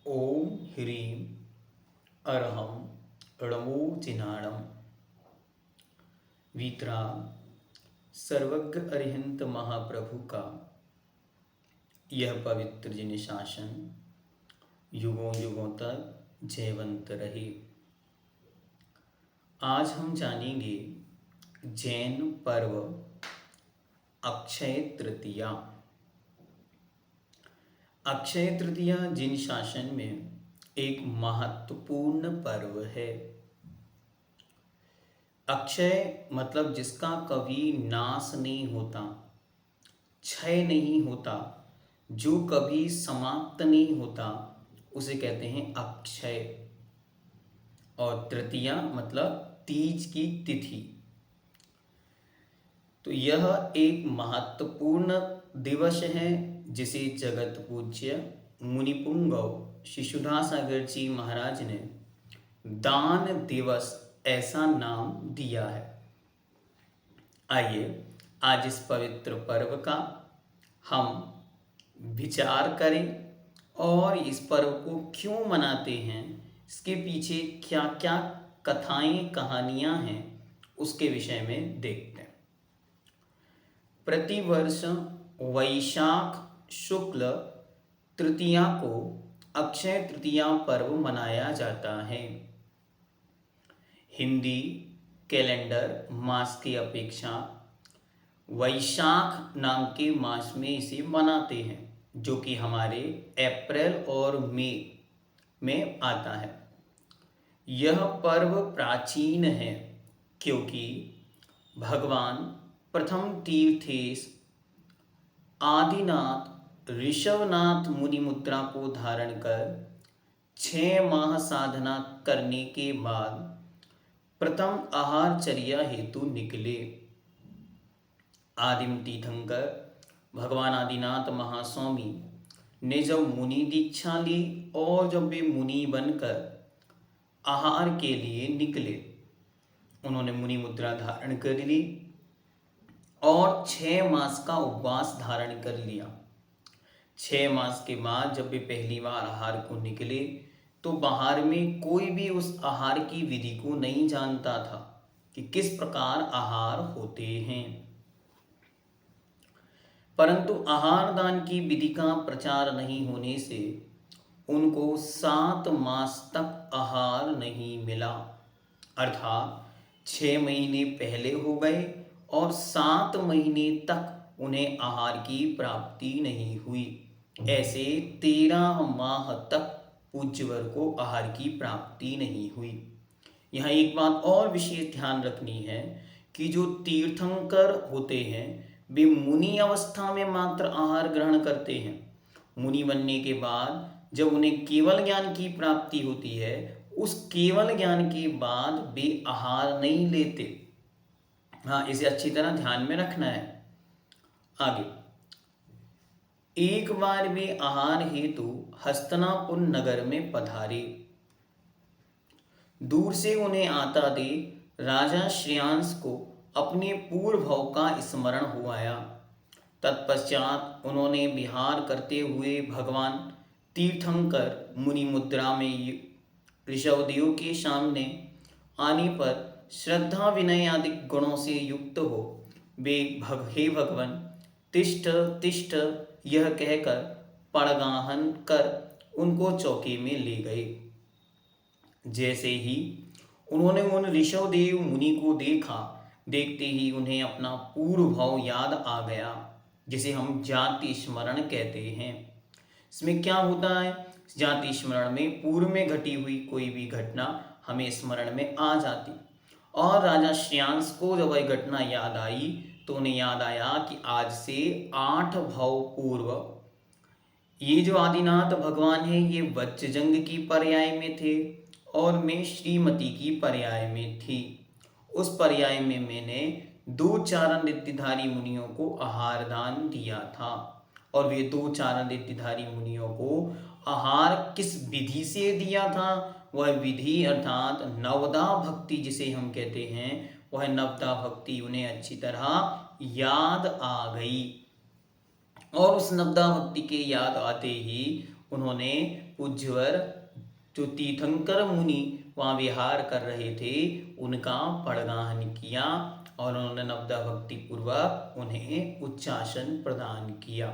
ओम ह्रीं अरहं णमोजिनाणं वीतराग सर्वज्ञ अरिहंत महाप्रभु का यह पवित्र जिन शासन युगों युगों तक जयवंत रहे। आज हम जानेंगे जैन पर्व अक्षय तृतीया। अक्षय तृतीया जिन शासन में एक महत्वपूर्ण पर्व है। अक्षय मतलब जिसका कभी नाश नहीं होता, क्षय नहीं होता, जो कभी समाप्त नहीं होता, उसे कहते हैं अक्षय। और तृतीया मतलब तीज की तिथि। तो यह एक महत्वपूर्ण दिवस है जिसे जगत पूज्य मुनिपुंगव शिशुदास सागर जी महाराज ने दान दिवस ऐसा नाम दिया है। आइए आज इस पवित्र पर्व का हम विचार करें और इस पर्व को क्यों मनाते हैं, इसके पीछे क्या क्या कथाएं कहानियां हैं, उसके विषय में देखते हैं। प्रतिवर्ष वैशाख शुक्ल तृतीया को अक्षय तृतीया पर्व मनाया जाता है। हिंदी कैलेंडर मास की अपेक्षा वैशाख नाम के मास में इसे मनाते हैं, जो कि हमारे अप्रैल और मई में आता है। यह पर्व प्राचीन है क्योंकि भगवान प्रथम तीर्थेश आदिनाथ ऋषभनाथ मुनि मुद्रा को धारण कर 6 माह साधना करने के बाद प्रथम आहारचर्या हेतु निकले। आदिम तीर्थंकर भगवान आदिनाथ महास्वामी ने जब मुनि दीक्षा ली और जब वे मुनि बनकर आहार के लिए निकले, उन्होंने मुनि मुद्रा धारण कर ली और 6 मास का उपवास धारण कर लिया। 6 मास के बाद जब वे पहली बार आहार को निकले तो बाहर में कोई भी उस आहार की विधि को नहीं जानता था कि किस प्रकार आहार होते हैं। परंतु आहार दान की विधि का प्रचार नहीं होने से उनको 7 मास तक आहार नहीं मिला, अर्थात 6 महीने पहले हो गए और 7 महीने तक उन्हें आहार की प्राप्ति नहीं हुई। ऐसे 13 माह तक पूज्यवर को आहार की प्राप्ति नहीं हुई। यहाँ एक बात और विशेष ध्यान रखनी है कि जो तीर्थंकर होते हैं वे मुनि अवस्था में मात्र आहार ग्रहण करते हैं। मुनि बनने के बाद जब उन्हें केवल ज्ञान की प्राप्ति होती है, उस केवल ज्ञान के बाद वे आहार नहीं लेते। हाँ, इसे अच्छी तरह ध्यान में रखना है। आगे एक बार वे आहार हेतु हस्तिनापुर नगर में पधारे। दूर से उन्हें आता देख राजा श्रेयांश को अपने पूर्व भाव का स्मरण हो आया। तत्पश्चात उन्होंने विहार करते हुए भगवान तीर्थंकर मुनि मुद्रा में ऋषभदेव के सामने आने पर श्रद्धा विनय आदि गुणों से युक्त हो वे हे भगवान तिष्ठ तिष्ठ यह कहकर पड़गाहन कर उनको चौकी में ले गए। जैसे ही उन्होंने उन ऋषभदेव मुनि को देखा, देखते ही उन्हें अपना पूर्व भाव याद आ गया, जिसे हम जाति स्मरण कहते हैं। इसमें क्या होता है, जाति स्मरण में पूर्व में घटी हुई कोई भी घटना हमें स्मरण में आ जाती। और राजा श्रेयांश को जब वह घटना याद आई तो उन्हें याद आया कि आज से 8 भाव पूर्व ये जो आदिनाथ भगवान है ये वज्रजंग की पर्याय में थे और मैं श्रीमती की पर्याय में थी। उस पर्याय में मैंने 2 चारण रिद्धिधारी मुनियों को आहार दान दिया था और वे 2 चारण रिद्धिधारी मुनियों को आहार किस विधि से दिया था, वह विधि अर्थात नवदा भक्ति जिसे हम कहते हैं, वह नवदा भक्ति उन्हें अच्छी तरह याद आ गई। और उस नवदा भक्ति के याद आते ही उन्होंने पूज्यवर जो तीर्थंकर मुनि वहाँ विहार कर रहे थे उनका पड़गाहन किया और उन्होंने नवदा भक्ति पूर्वक उन्हें उच्चासन प्रदान किया।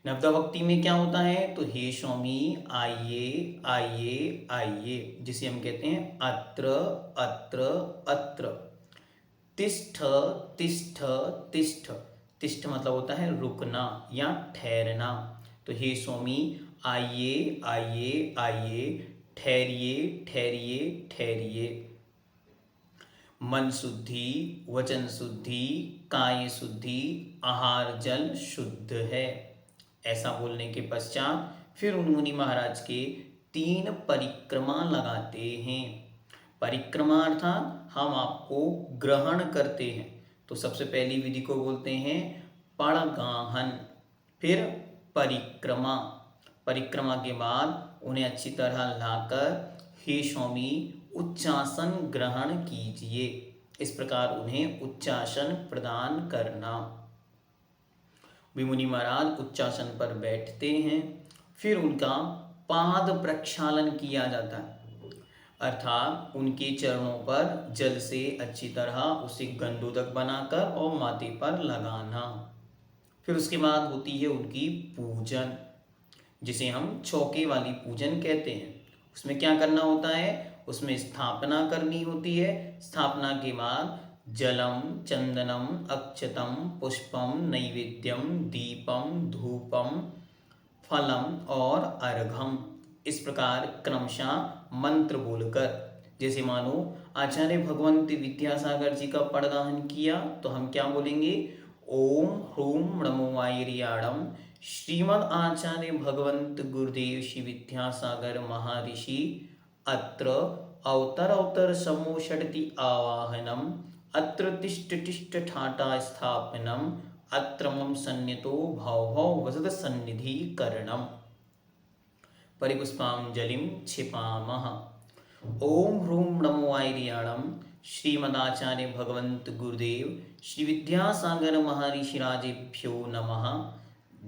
नवदा भक्ति में क्या होता है, तो हे स्वामी आइए आइए आइए, जिसे हम कहते हैं अत्र अत्र अत्र, तिष्ठ तिष्ठ तिष्ठ। तिष्ठ मतलब होता है रुकना या ठहरना। तो हे स्वामी आइए आइए आइए, ठहरिए ठहरिए ठहरिए। मन शुद्धि, वचन शुद्धि, काय शुद्धि, आहार जल शुद्ध है। ऐसा बोलने के पश्चात फिर उन मुनि महाराज के 3 परिक्रमा लगाते हैं। परिक्रमा अर्थात हम आपको ग्रहण करते हैं। तो सबसे पहली विधि को बोलते हैं पड़गाहन, फिर परिक्रमा। परिक्रमा के बाद उन्हें अच्छी तरह लाकर हे स्वामी उच्चासन ग्रहण कीजिए, इस प्रकार उन्हें उच्चासन प्रदान करना। मुनि महाराज उच्चासन पर बैठते हैं, फिर उनका पाद प्रक्षालन किया जाता है, अर्थात उनके चरणों पर जल से अच्छी तरह उसे गंधोदक बनाकर और माथे पर लगाना। फिर उसके बाद होती है उनकी पूजन, जिसे हम चौके वाली पूजन कहते हैं। उसमें क्या करना होता है, उसमें स्थापना करनी होती है। स्थापना के बाद जलम चंदनम अक्षतम पुष्पम नैवेद्यम दीपम धूपम फलम और अर्घम, इस प्रकार क्रमशः मंत्र बोलकर, जैसे मानो आचार्य भगवंत विद्यासागर जी का पड़गाहन किया तो हम क्या बोलेंगे, ओम ह्रूम नमो वायरियाणम श्रीमद आचार्य भगवंत गुरुदेव श्री विद्यासागर महर्षि अत्र अवतर अवतर समोषटति आवाहनम अत्र तिष्ठ तिष्ठ ठाटा स्थापनम अत्र मम सन्नितो भव भव वसत सन्निधि करणम परिपुष्पांजलिं क्षिपामः। ओम ह्रूम नमो वायरियाणम श्रीमदाचार्य भगवंत गुरुदेव श्री विद्यासागर महर्षि राजेभ्यो नमः।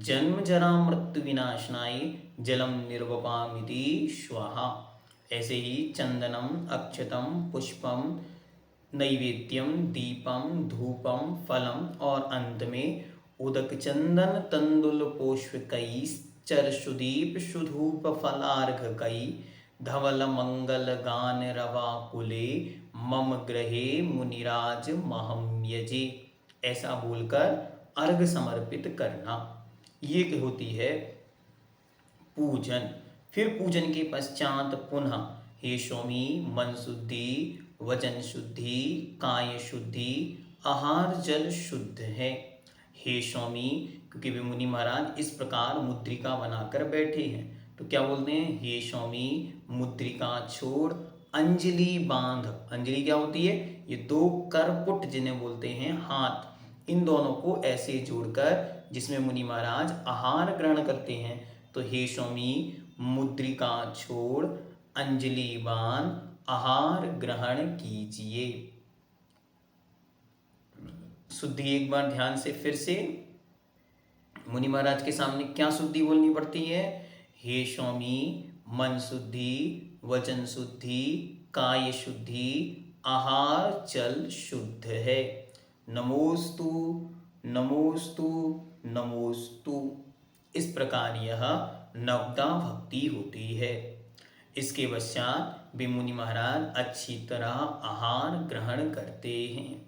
जन्म जरा मृत्यु विनाशनाय जलम निर्वपामिति स्वाहा। ऐसे ही चंदनम अक्षतम पुष्पम नैवेद्यम दीपम धूपम फलम और अंत में उदक चंदन तंदुल पुष्पकई चरसुदीप सुधूप फलार्घ कई धवल मंगल गान रवा कुले मम ग्रहे मुनिराज महम यजे, ऐसा बोलकर अर्घ समर्पित करना। ये होती है पूजन। फिर पूजन के पश्चात पुनः हे स्वामी मन शुद्धि, वचन शुद्धि, काय शुद्धि, आहार जल शुद्ध है। हे स्वामी, क्योंकि वे मुनि महाराज इस प्रकार मुद्रिका बनाकर बैठे हैं तो क्या बोलते हैं, हे स्वामी मुद्रिका छोड़ अंजलि बांध। अंजलि क्या होती है, ये 2 करपुट जिन्हें बोलते हैं हाथ, इन दोनों को ऐसे जोड़कर जिसमें मुनि महाराज आहार ग्रहण करते हैं। तो हे स्वामी मुद्रिका छोड़ अंजलि बांध आहार ग्रहण कीजिए। शुद्धि एक बार ध्यान से फिर से मुनि महाराज के सामने क्या शुद्धि बोलनी पड़ती है, हे स्वामी मन शुद्धि, वचन शुद्धि, काय शुद्धि, आहार जल शुद्ध है। नमोस्तु नमोस्तु नमोस्तु, इस प्रकार यह नवदा भक्ति होती है। इसके पश्चात वे मुनि महाराज अच्छी तरह आहार ग्रहण करते हैं।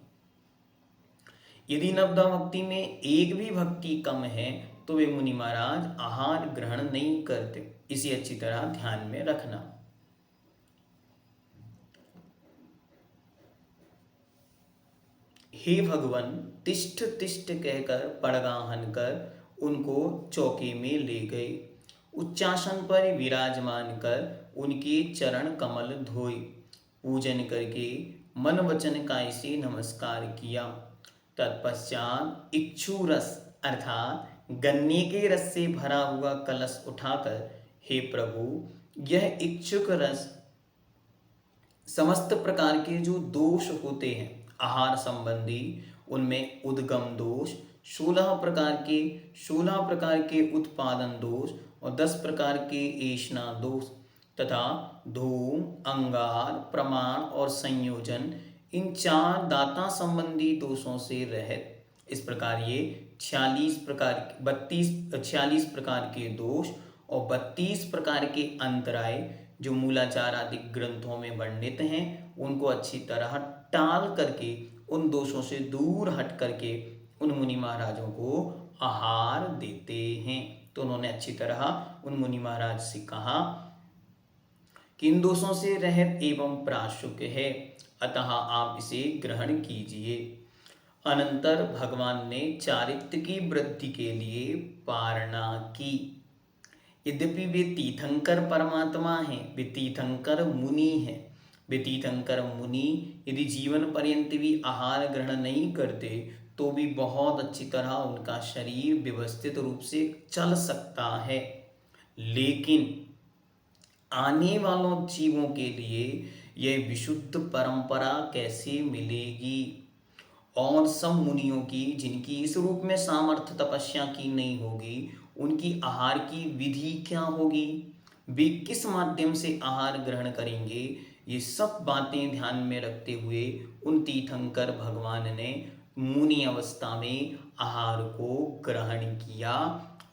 यदि नवदा भक्ति में एक भी भक्ति कम है तो वे मुनि महाराज आहार ग्रहण नहीं करते, इसे अच्छी तरह ध्यान में रखना। हे भगवान तिष्ठ तिष्ठ कहकर पड़गाहन कर उनको चौके में ले गए। उच्चासन पर विराजमान कर उनके चरण कमल धोए, पूजन करके मन वचन काय से नमस्कार किया। तत्पश्चात इक्षु रस अर्थात गन्ने के रस से भरा हुआ कलश उठाकर, हे प्रभु यह इच्छुक रस समस्त प्रकार के जो दोष होते हैं आहार संबंधी, उनमें उद्गम दोष, 16 प्रकार के उत्पादन दोष और 10 प्रकार के ऐष्णा दोष तथा धूम, अंगार, प्रमाण और संयोजन, इन 4 दाता संबंधी दोषों से रहित। इस प्रकार ये 46 प्रकार के दोष और 32 प्रकार के अंतराय जो मूलाचार आदि ग्रंथों में वर्णित हैं, उनको अच्छी तरह टाल करके, उन दोषों से दूर हट करके उन मुनि महाराजों को आहार देते हैं। तो उन्होंने अच्छी तरह उन मुनि महाराज से कहा कि इन दोषों से रहित एवं प्राशुक है, अतः आप इसे ग्रहण कीजिए। अनंतर भगवान ने चारित्र की वृद्धि के लिए पारणा की। यद्यपि वे तीर्थंकर परमात्मा हैं, वे तीर्थंकर मुनि हैं, वे तीर्थंकर मुनि यदि जीवन पर्यंत भी आहार ग्रहण नहीं करते तो भी बहुत अच्छी तरह उनका शरीर व्यवस्थित रूप से चल सकता है, लेकिन आने वालों जीवों के लिए यह विशुद्ध परंपरा कैसे मिलेगी? और सब मुनियों की जिनकी इस रूप में सामर्थ्य तपस्या की नहीं होगी, उनकी आहार की विधि क्या होगी? वे किस माध्यम से आहार ग्रहण करेंगे? ये सब बातें ध्यान में रखते हुए उन तीर्थंकर भगवान ने मुनि अवस्था में आहार को ग्रहण किया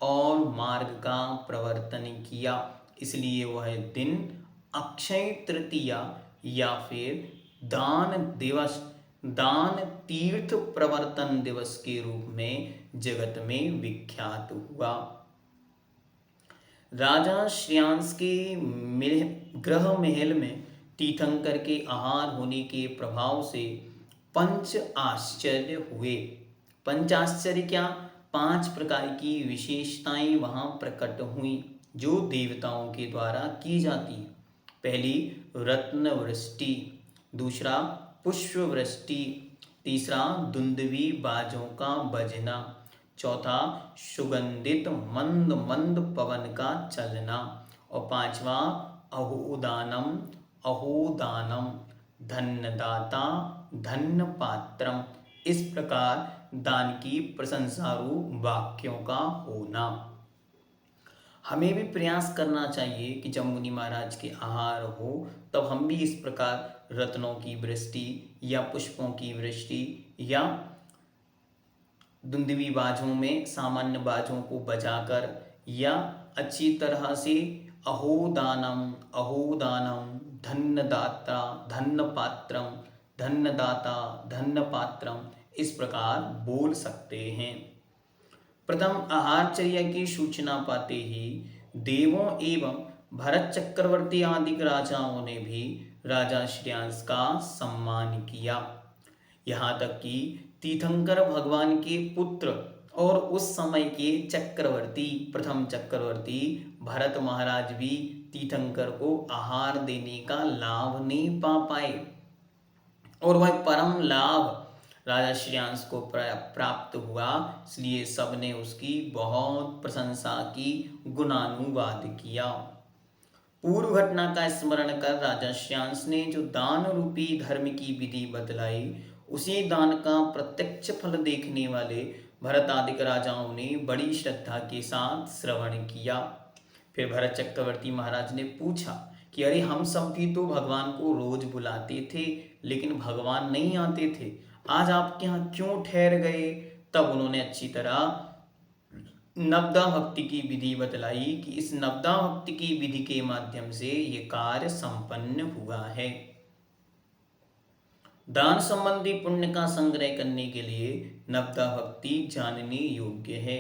और मार्ग का प्रवर्तन किया। इसलिए वह दिन अक्षय तृतीया या फिर दान तीर्थ प्रवर्तन दिवस के रूप में जगत में विख्यात हुआ। राजा श्रेयांस के गृह महल में तीर्थंकर के आहार होने के प्रभाव से 5 आश्चर्य हुए। 5 आश्चर्य क्या? 5 प्रकार की विशेषताएं वहां प्रकट हुई जो देवताओं के द्वारा की जाती है। पहली रत्न वृष्टि, दूसरा पुष्प वृष्टि, तीसरा दुंदुभी बाजों का बजना, चौथा सुगंधित मंद मंद पवन का चलना और पांचवा अहोदानम धन्यदाता धन्य पात्रम। इस प्रकार दान की प्रशंसारूप वाक्यों का होना। हमें भी प्रयास करना चाहिए कि जब मुनि महाराज के आहार हो तब हम भी इस प्रकार रत्नों की वृष्टि या पुष्पों की वृष्टि या दुंदुभी बाजों में सामान्य बाजों को बजाकर या अच्छी तरह से अहोदानम धन्यदाता धन्य पात्रम इस प्रकार बोल सकते हैं। प्रथम आहारचर्या की सूचना पाते ही देवों एवं भरत चक्रवर्ती आदि राजाओं ने भी राजा श्रेयांस का सम्मान किया। यहाँ तक कि तीर्थंकर भगवान के पुत्र और उस समय के प्रथम चक्रवर्ती भरत महाराज भी तीर्थंकर को आहार देने का लाभ नहीं पा पाए और वह परम लाभ राजा श्रेयांस को प्राप्त हुआ। इसलिए सबने उसकी बहुत प्रशंसा की, गुणानुवाद किया। पूर्व घटना का स्मरण कर राजा श्रेयांस ने जो दान रूपी धर्म की विधि बतलाई, उसी दान का प्रत्यक्ष फल देखने वाले भरत आदि राजाओं ने बड़ी श्रद्धा के साथ श्रवण किया। फिर भरत चक्रवर्ती महाराज ने पूछा कि अरे, हम सब भी तो भगवान को रोज बुलाते थे लेकिन भगवान नहीं आते थे, आज आपके यहाँ क्यों ठहर गए? तब उन्होंने अच्छी तरह नवदा भक्ति की विधि बतलाई कि इस नवदा भक्ति की विधि के माध्यम से ये कार्य संपन्न हुआ है। दान संबंधी पुण्य का संग्रह करने के लिए नवदा भक्ति जानने योग्य है।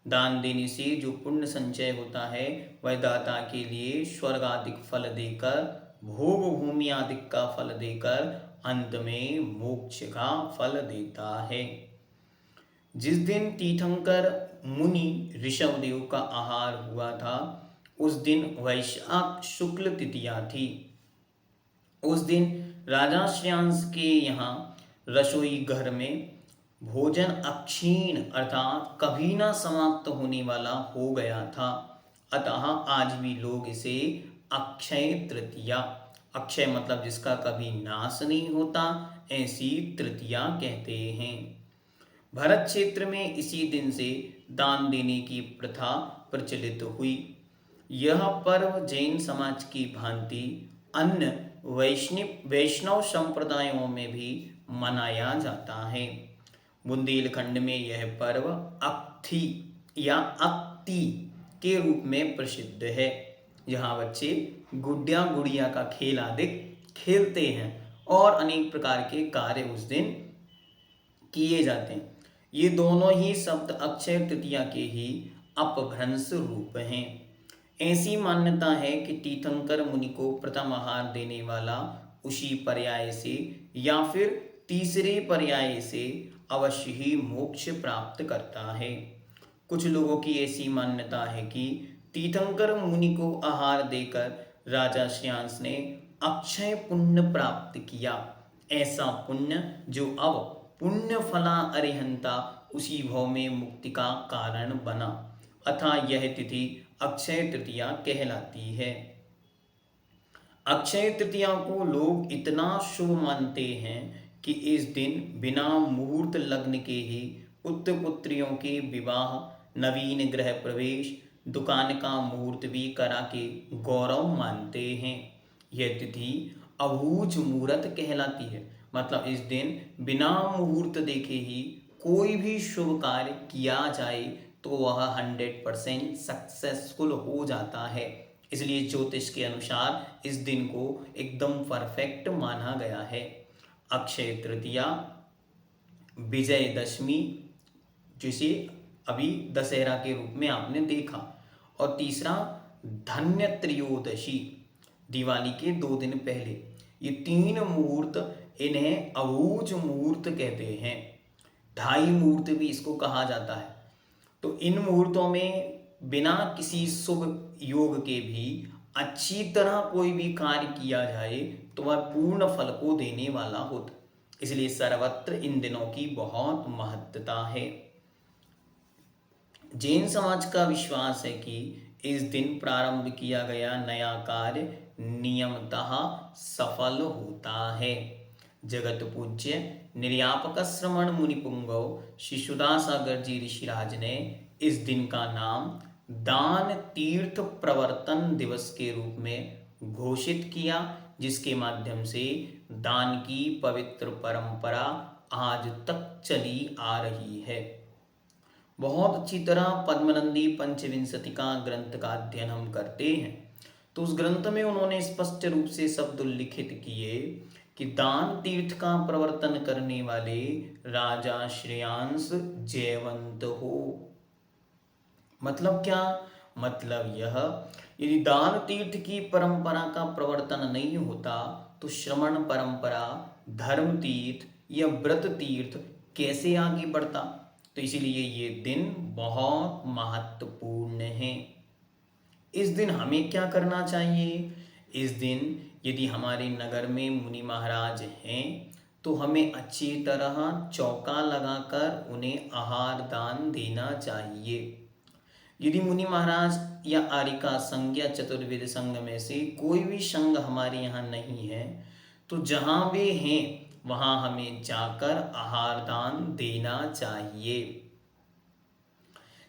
दान देने से जो पुण्य संचय होता है वह दाता के लिए स्वर्ग आदि फल देकर, भोग भूमि आदि का फल देकर अंत में मोक्ष का फल देता है। जिस दिन तीर्थंकर मुनि ऋषभदेव का आहार हुआ था उस दिन वैशाख शुक्ल तिथिया थी। उस दिन राजा श्रेयांस के यहाँ रसोई घर में भोजन अक्षीण अर्थात कभी ना समाप्त होने वाला हो गया था, अतः आज भी लोग इसे अक्षय तृतीया, अक्षय मतलब जिसका कभी नाश नहीं होता, ऐसी तृतीया कहते हैं। भरत क्षेत्र में इसी दिन से दान देने की प्रथा प्रचलित हुई। यह पर्व जैन समाज की भांति अन्य वैष्णव संप्रदायों में भी मनाया जाता है। बुंदेलखंड में यह पर्व अक्थी या अक्ति के रूप में प्रसिद्ध है। यहाँ बच्चे गुड्डिया गुड़िया का खेल आदि खेलते हैं और अनेक प्रकार के कार्य उस दिन किए जाते हैं। ये दोनों ही शब्द अक्षय तृतीया के ही अपभ्रंश रूप हैं। ऐसी मान्यता है कि तीर्थंकर मुनि को प्रथम आहार देने वाला उसी पर्याय से या फिर तीसरे पर्याय से अवश्य ही मोक्ष प्राप्त करता है। कुछ लोगों की ऐसी मान्यता है कि तीर्थंकर मुनि को आहार देकर राजा श्रेयांस ने अक्षय पुण्य प्राप्त किया। ऐसा पुण्य जो अब पुण्य फला अरिहंता उसी भव में मुक्ति का कारण बना, अतः यह तिथि अक्षय तृतीया कहलाती है। अक्षय तृतीया को लोग इतना शुभ मानते हैं कि इस दिन बिना मुहूर्त लग्न के ही पुत्र पुत्रियों के विवाह, नवीन गृह प्रवेश, दुकान का मुहूर्त भी करा के गौरव मानते हैं। यह तिथि अबूझ मुहूर्त कहलाती है। मतलब इस दिन बिना मुहूर्त देखे ही कोई भी शुभ कार्य किया जाए तो वह 100% सक्सेसफुल हो जाता है। इसलिए ज्योतिष के अनुसार इस दिन को एकदम परफेक्ट माना गया है। अक्षय तृतीया, विजयदशमी जिसे अभी दशहरा के रूप में आपने देखा, और तीसरा धन्य त्रयोदशी, दिवाली के 2 दिन पहले। ये 3 मुहूर्त इन्हें अबूझ मुहूर्त कहते हैं। ढाई मुहूर्त भी इसको कहा जाता है। तो इन मुहूर्तों में बिना किसी शुभ योग के भी अच्छी तरह कोई भी कार्य किया जाए तो वह पूर्ण फल को देने वाला होता। इसलिए सर्वत्र इन दिनों की बहुत महत्ता है। जैन समाज का विश्वास है कि इस दिन प्रारंभ किया गया नया कार्य नियमतः सफल होता है। जगत पूज्य निर्यापक श्रमण मुनि पुंगव श्री सुधासागर जी ऋषिराज ने इस दिन का नाम दान तीर्थ प्रवर्तन दिवस के रूप में घोषित किया, जिसके माध्यम से दान की पवित्र परंपरा आज तक चली आ रही है। बहुत अच्छी तरह पद्मनंदी पंचविंशति का ग्रंथ का अध्ययन हम करते हैं तो उस ग्रंथ में उन्होंने स्पष्ट रूप से शब्द उल्लिखित किए कि दान तीर्थ का प्रवर्तन करने वाले राजा श्रेयांस जयवंत हो। मतलब क्या? मतलब यह, यदि दान तीर्थ की परंपरा का प्रवर्तन नहीं होता तो श्रमण परंपरा, धर्म तीर्थ या व्रत तीर्थ कैसे आगे बढ़ता। तो इसीलिए ये दिन बहुत महत्वपूर्ण है। इस दिन हमें क्या करना चाहिए? इस दिन यदि हमारे नगर में मुनि महाराज हैं तो हमें अच्छी तरह चौका लगाकर उन्हें आहार दान देना चाहिए। यदि मुनि महाराज या आरिका संघ या चतुर्वेद संघ में से कोई भी संघ हमारे यहाँ नहीं है तो जहाँ वे हैं वहाँ हमें जाकर आहार दान देना चाहिए।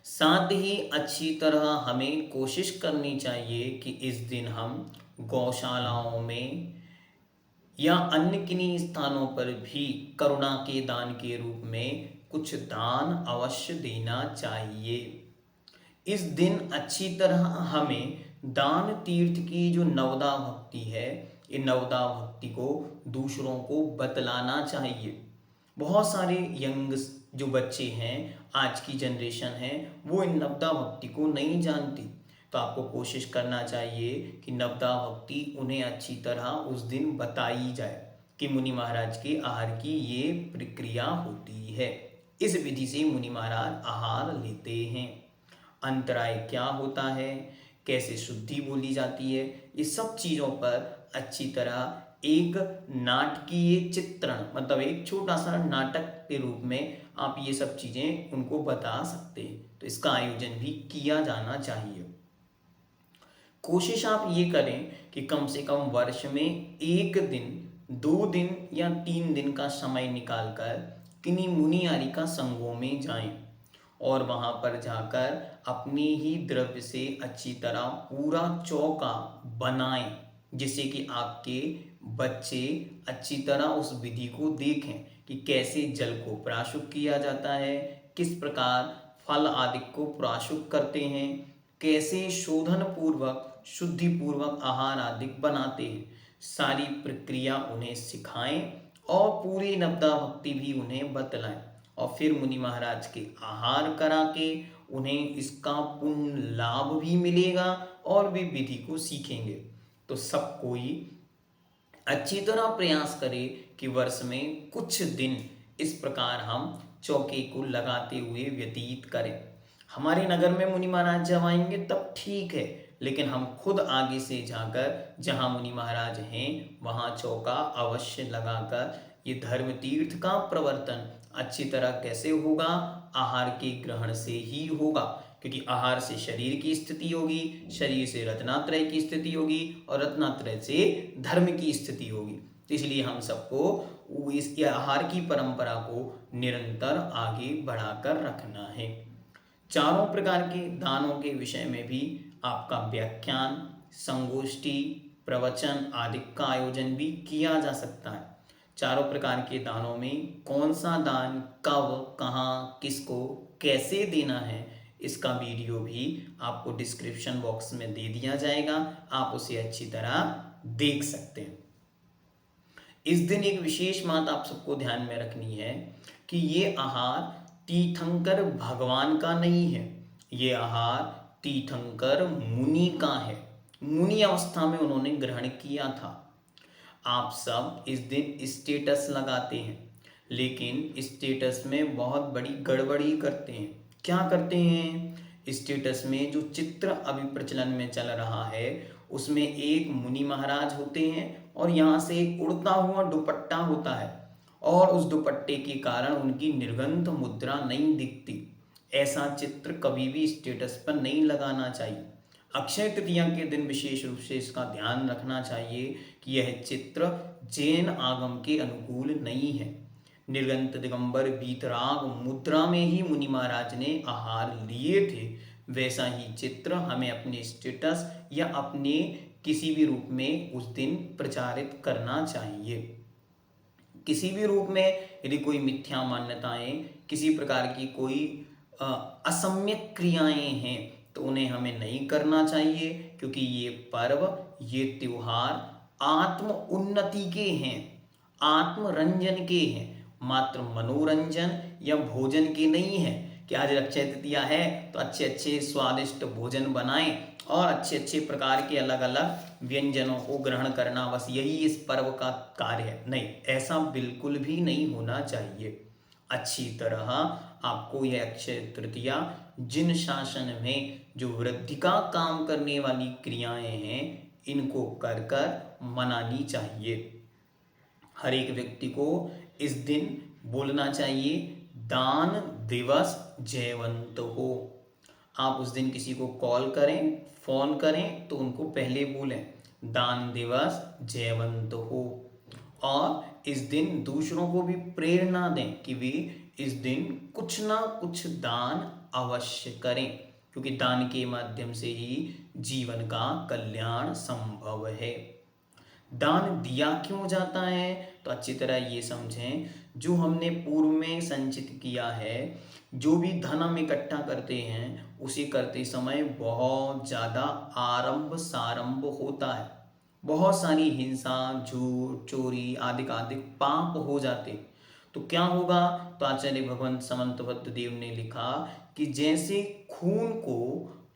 साथ ही अच्छी तरह हमें कोशिश करनी चाहिए कि इस दिन हम गौशालाओं में या अन्य किन्हीं स्थानों पर भी करुणा के दान के रूप में कुछ दान अवश्य देना चाहिए। इस दिन अच्छी तरह हमें दान तीर्थ की जो नवदा भक्ति है, ये नवदा भक्ति को दूसरों को बतलाना चाहिए। बहुत सारे यंग जो बच्चे हैं, आज की जनरेशन है, वो इन नवदा भक्ति को नहीं जानती। तो आपको कोशिश करना चाहिए कि नवदा भक्ति उन्हें अच्छी तरह उस दिन बताई जाए कि मुनि महाराज के आहार की ये प्रक्रिया होती है। इस विधि से मुनि महाराज आहार लेते हैं। अंतराय क्या होता है, कैसे शुद्धि बोली जाती है, ये सब चीज़ों पर अच्छी तरह एक नाटकीय चित्रण, मतलब एक छोटा सा नाटक के रूप में आप ये सब चीज़ें उनको बता सकते हैं। तो इसका आयोजन भी किया जाना चाहिए। कोशिश आप ये करें कि कम से कम वर्ष में 1 दिन, 2 दिन या 3 दिन का समय निकालकर किन्हीं मुनि आदि संगों में जाएं और वहां पर जाकर अपने ही द्रव्य से अच्छी तरह पूरा चौका बनाएं, जिससे कि आपके बच्चे अच्छी तरह उस विधि को देखें कि कैसे जल को प्राशुक किया जाता है, किस प्रकार फल आदि को प्राशुक करते हैं, कैसे शोधन पूर्वक शुद्धि पूर्वक आहार आदि बनाते हैं। सारी प्रक्रिया उन्हें सिखाएं और पूरी नवदा भक्ति भी उन्हें बतलाएं और फिर मुनि महाराज के आहार करा के उन्हें इसका पूर्ण लाभ भी मिलेगा और वे विधि को सीखेंगे। तो सब कोई अच्छी तरह प्रयास करे कि वर्ष में कुछ दिन इस प्रकार हम चौके को लगाते हुए व्यतीत करें। हमारे नगर में मुनि महाराज जब आएंगे तब ठीक है, लेकिन हम खुद आगे से जाकर जहाँ मुनि महाराज हैं वहाँ चौका अवश्य लगाकर ये धर्म तीर्थ का प्रवर्तन अच्छी तरह कैसे होगा, आहार के ग्रहण से ही होगा, क्योंकि आहार से शरीर की स्थिति होगी, शरीर से रत्नात्रय की स्थिति होगी और रत्नात्रय से धर्म की स्थिति होगी। तो इसलिए हम सबको इस आहार की परंपरा को निरंतर आगे बढ़ाकर रखना है। चारों प्रकार के दानों के विषय में भी आपका व्याख्यान, संगोष्ठी, प्रवचन आदि का आयोजन भी किया जा सकता है। चारों प्रकार के दानों में कौन सा दान कब, कहाँ, किसको, कैसे देना है, इसका वीडियो भी आपको डिस्क्रिप्शन बॉक्स में दे दिया जाएगा, आप उसे अच्छी तरह देख सकते हैं। इस दिन एक विशेष बात आप सबको ध्यान में रखनी है कि ये आहार तीर्थंकर भगवान का नहीं है, ये आहार तीर्थंकर मुनि का है। मुनि अवस्था में उन्होंने ग्रहण किया था। आप सब इस दिन स्टेटस लगाते हैं, लेकिन स्टेटस में बहुत बड़ी गड़बड़ी करते हैं। क्या करते हैं? स्टेटस में जो चित्र अभी प्रचलन में चल रहा है उसमें एक मुनि महाराज होते हैं और यहाँ से एक उड़ता हुआ दुपट्टा होता है और उस दुपट्टे के कारण उनकी निर्गंध मुद्रा नहीं दिखती। ऐसा चित्र कभी भी स्टेटस पर नहीं लगाना चाहिए। अक्षय तृतीया के दिन विशेष रूप से इसका ध्यान रखना चाहिए कि यह चित्र जैन आगम के अनुकूल नहीं है। निर्गंत दिगंबर बीतराग मुद्रा में ही मुनि महाराज ने आहार लिए थे, वैसा ही चित्र हमें अपने स्टेटस या अपने किसी भी रूप में उस दिन प्रचारित करना चाहिए। किसी भी रूप में यदि कोई मिथ्या मान्यताएं, किसी प्रकार की कोई असम्यक क्रियाएं हैं तो उन्हें हमें नहीं करना चाहिए, क्योंकि ये पर्व, ये त्योहार आत्म उन्नति के हैं, आत्मरंजन के हैं, मात्र मनोरंजन या भोजन के नहीं है कि आज अक्षय तृतीया है तो अच्छे अच्छे स्वादिष्ट भोजन बनाएं और अच्छे अच्छे प्रकार के अलग अलग व्यंजनों को ग्रहण करना, बस यही इस पर्व का कार्य है। नहीं, ऐसा बिल्कुल भी नहीं होना चाहिए। अच्छी तरह आपको यह अक्षय तृतीया जिन शासन में जो वृद्धि का काम करने वाली क्रियाएं हैं इनको कर कर मनानी चाहिए। हर एक व्यक्ति को इस दिन बोलना चाहिए, दान दिवस जयवंत हो। आप उस दिन किसी को कॉल करें, फोन करें तो उनको पहले बोलें, दान दिवस जयवंत हो। और इस दिन दूसरों को भी प्रेरणा दें कि वे इस दिन कुछ ना कुछ दान अवश्य करें, क्योंकि दान के माध्यम से ही जीवन का कल्याण संभव है। दान दिया क्यों जाता है? तो अच्छी तरह ये समझें, जो हमने पूर्व में संचित किया है, जो भी धन हम इकट्ठा करते हैं उसे करते समय बहुत ज़्यादा आरंभ सारंभ होता है, बहुत सारी हिंसा, झूठ, चोरी आदि पाप हो जाते। तो क्या होगा? तो आचार्य भगवंत समंतभद्र देव ने लिखा कि जैसे खून को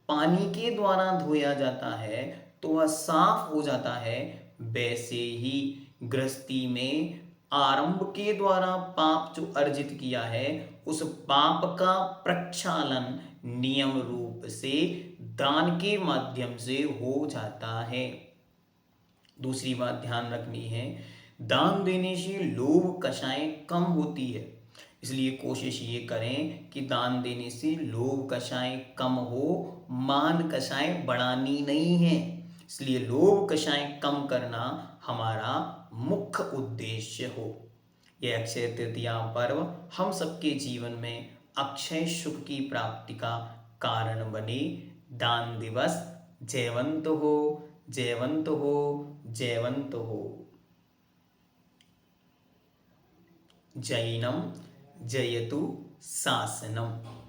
पानी के द्वारा धोया जाता है तो वह साफ हो जाता है, वैसे ही गृहस्थी में आरंभ के द्वारा पाप जो अर्जित किया है उस पाप का प्रक्षालन नियम रूप से दान के माध्यम से हो जाता है। दूसरी बात ध्यान रखनी है, दान देने से लोभ कषाय कम होती है, इसलिए कोशिश ये करें कि दान देने से लोभ कषाय कम हो, मान कषाय बढ़ानी नहीं है। इसलिए लोभ कषाय कम करना हमारा मुख्य उद्देश्य हो। ये अक्षय तृतीया पर्व हम सबके जीवन में अक्षय सुख की प्राप्ति का कारण बने। दान दिवस। जयवंत हो, जयवंत हो, जयवंत हो। जैनम जयतु शासनम।